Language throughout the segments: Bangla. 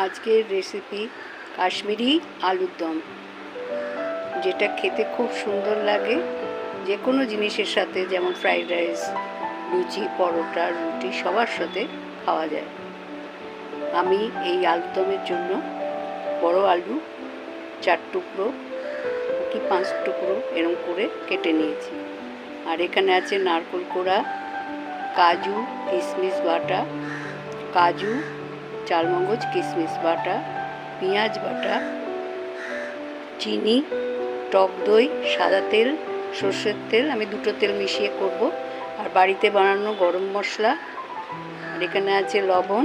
আজকের রেসিপি কাশ্মীরি আলুর দম, যেটা খেতে খুব সুন্দর লাগে যে কোনো জিনিসের সাথে, যেমন ফ্রাইড রাইস, লুচি, পরোটা, রুটি সবার সাথে খাওয়া যায়। আমি এই আলুর দমের জন্য বড় আলু 4 টুকরো কি 5 টুকরো এরকম করে কেটে নিয়েছি। আর এখানে আছে নারকেল কোড়া, কাজু কিশমিশ বাটা, কাজু চালমগজ কিশমিশ বাটা, পেঁয়াজ বাটা, চিনি, টক দই, সাদা তেল, সর্ষের তেল, আমি দুটো তেল মিশিয়ে করব, আর বাড়িতে বানানো গরম মশলা, আর এখানে আছে লবণ,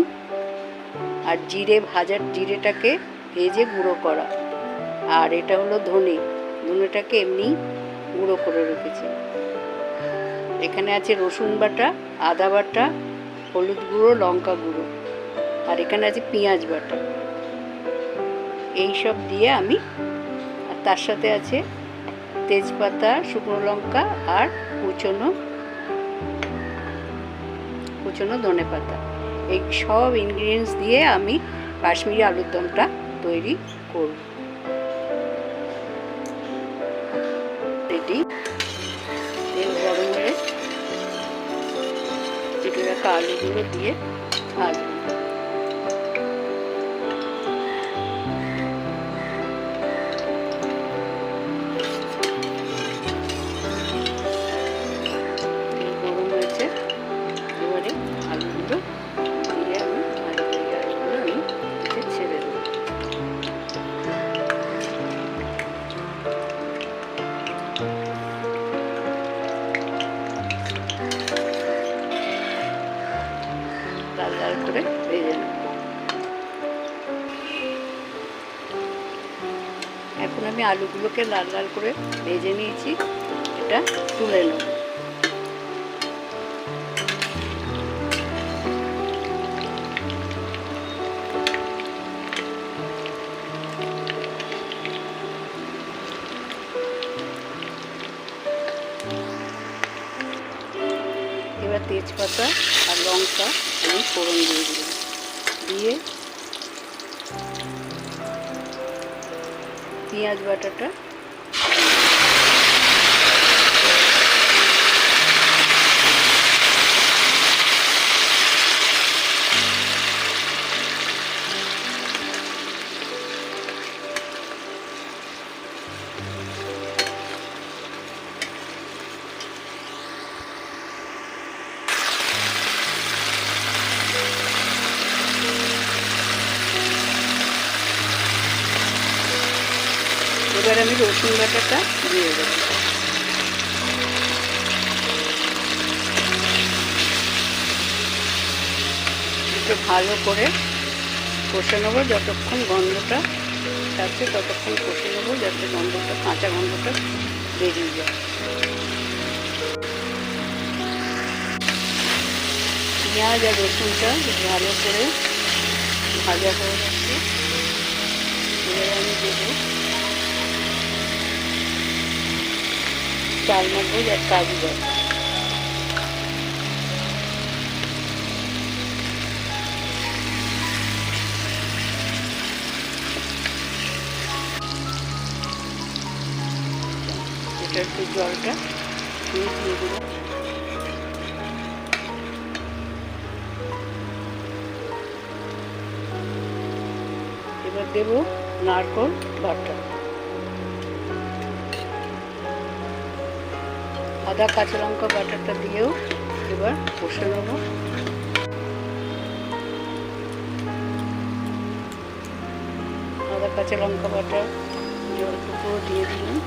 আর জিরে, ভাজার জিরেটাকে ভেজে গুঁড়ো করা, আর এটা হলো ধনেটাকে এমনি গুঁড়ো করে রেখেছি। এখানে আছে রসুন বাটা, আদা বাটা, হলুদ গুঁড়ো, লঙ্কা গুঁড়ো, আর এখানে আছে পেঁয়াজ বাটা। এই সব দিয়ে আমি, আর তার সাথে আছে তেজপাতা, শুকনো লঙ্কা, আর কুচনো ধনে পাতা। এই সব ইনগ্রিডিয়েন্টস দিয়ে আমি কাশ্মীরি আলুর দমটা তৈরি করব। রেডি। তেল গরম হয়ে কেটে রাখা আলুগুলো দিয়ে ভাজবো। আলুগুলো দিয়ে আমি ছেড়ে দেবো। লাল লাল করে ভেজে নেব। এখন আমি আলুগুলোকে লাল লাল করে ভেজে নিয়েছি, এটা তুলে নেব। এবার তেজপাতা আর লঙ্কা আমি ফোড়ন দিয়ে দিলাম, দিয়ে পেঁয়াজ বাটাটা এবার আমি রসুন বাটাটা দিয়ে দেব। একটু ভালো করে কষে নেবো, যতক্ষণ গন্ধটা থাকছে ততক্ষণ কষে নেবো, যাতে কাঁচা গন্ধটা বেরিয়ে যায়। পেঁয়াজ আর রসুনটা ভালো করে ভাজা হয়ে যাচ্ছে। এবার আমি দেবো চালমগজ আর কাজু বাটা। এটা একটু জলটা দিয়ে দেবো। এবার দেবো নারকেল বাটা, আদা কাঁচা লঙ্কা বাটাটা দিয়েও এবার কষে নেব। আদা কাঁচা লঙ্কা বাটা জলটুকু দিয়ে দিলাম।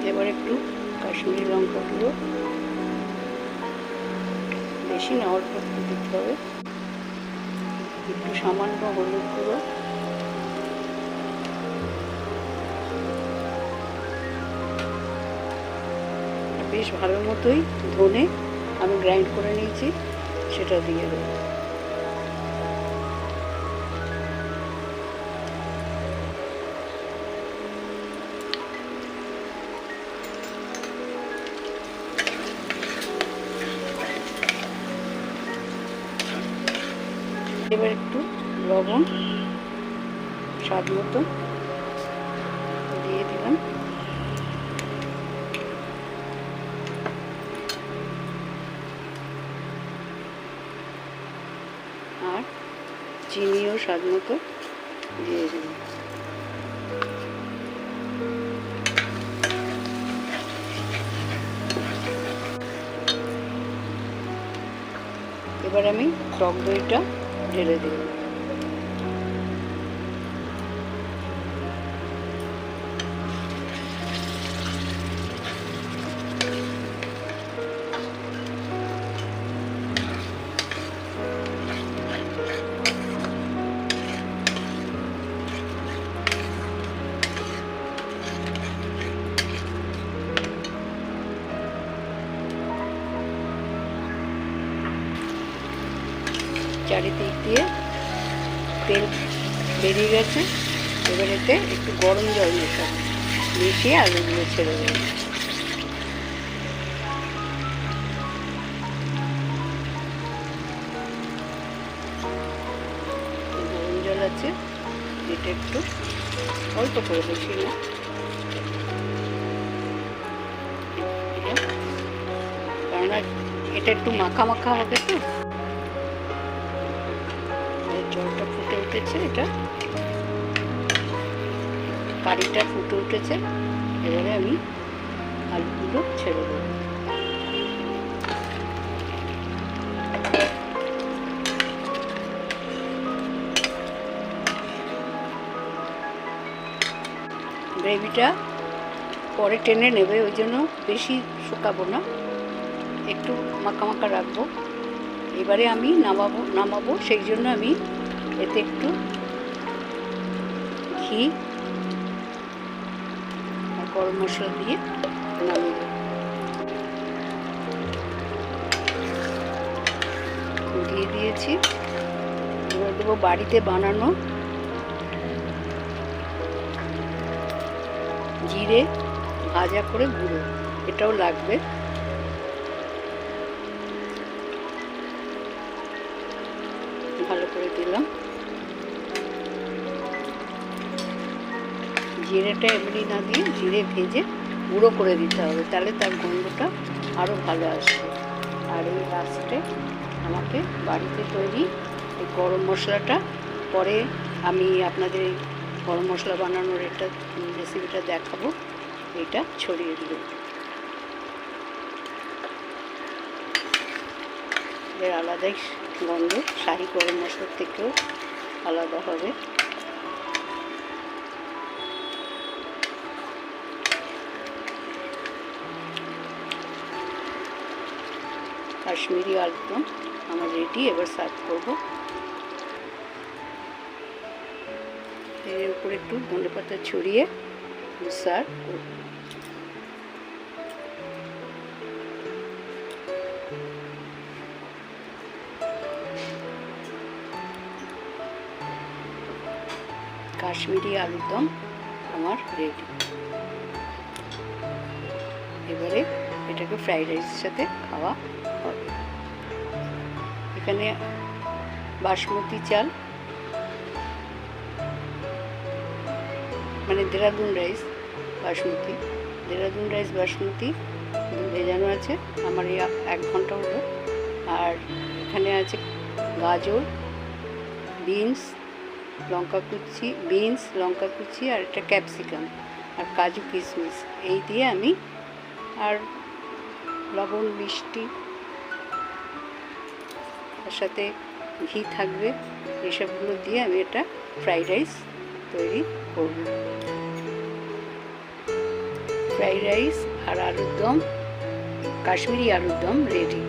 এবার একটু কাশ্মীরি লঙ্কা গুঁড়ো, বেশি না, অল্প একটু দিতে হবে। একটু সামান্য হলুদ গুঁড়ো, বেশ ভালো মতোই ধনে আমি গ্রাইন্ড করে নিয়েছি, সেটা দিয়ে দেবো। এবার একটু লবণ স্বাদ মতো দিয়ে দিলাম, আর চিনিও স্বাদ মতো দিয়ে দিলাম। এবার আমি টক দইটা ঢেলে দিলাম। চারিদিক দিয়ে তেল বেরিয়ে গেছে। এবার এতে একটু গরম জল মিশিয়ে আলুগুলো ছেড়ে দেব। গরম জল আছে, এটা একটু অল্প করে, বেশি না, কেননা এটা একটু মাখা মাখা হবে তো। জলটা ফুটে উঠেছে, এটা কারিটা ফুটে উঠেছে। এবারে আমি আলুগুলো ছেড়ে দেব। গ্রেভিটা পরে টেনে নেবে, ওই জন্য বেশি শুকাবো না, একটু মাখা মাখা রাখবো। এবারে আমি নামাবো সেই জন্য আমি এতে একটু ঘি আর গরম মশলা দিয়ে নামিয়ে দিয়ে দিয়েছি। এবার দেবো বাড়িতে বানানো জিরে ভাজা করে গুঁড়ো, এটাও লাগবে। ভালো করে দিলাম। জিরেটা এমনি না দিয়ে জিরে ভেজে গুঁড়ো করে দিতে হবে, তাহলে তার গন্ধটা আরও ভালো আসবে। আর এই লাস্টে আমাকে বাড়িতে তৈরি এই গরম মশলাটা, পরে আমি আপনাদের এই গরম মশলা বানানোর একটা রেসিপিটা দেখাবো, এটা ছড়িয়ে দেব। এর আলাদাই গন্ধ, শাহি গরম মশলার থেকেও আলাদা হবে। কাশ্মীরি আলুদম আমার রেডি। এবার সার্ভ করবো। এর উপরে একটু ধনেপাতা ছড়িয়ে সার্ভ করব। কাশ্মীরি আলুদম আমার রেডি। এবারে এটাকে ফ্রাইড রাইসের সাথে খাওয়া হবে। এখানে বাসমতি চাল, মানে দেরাদুন রাইস বাসমতি ভেজানো আছে আমার, এই 1 ঘন্টা হলো। আর এখানে আছে গাজর, বিনস, লঙ্কা কুচি আর একটা ক্যাপসিকাম আর কাজু কিশমিশ, এই দিয়ে আমি, আর লবণ মিষ্টি, তার সাথে ঘি থাকবে, এসবগুলো দিয়ে আমি এটা ফ্রাইড রাইস তৈরি করব। ফ্রাইড রাইস আর আলুর দম, কাশ্মীরি আলুর দম রেডি।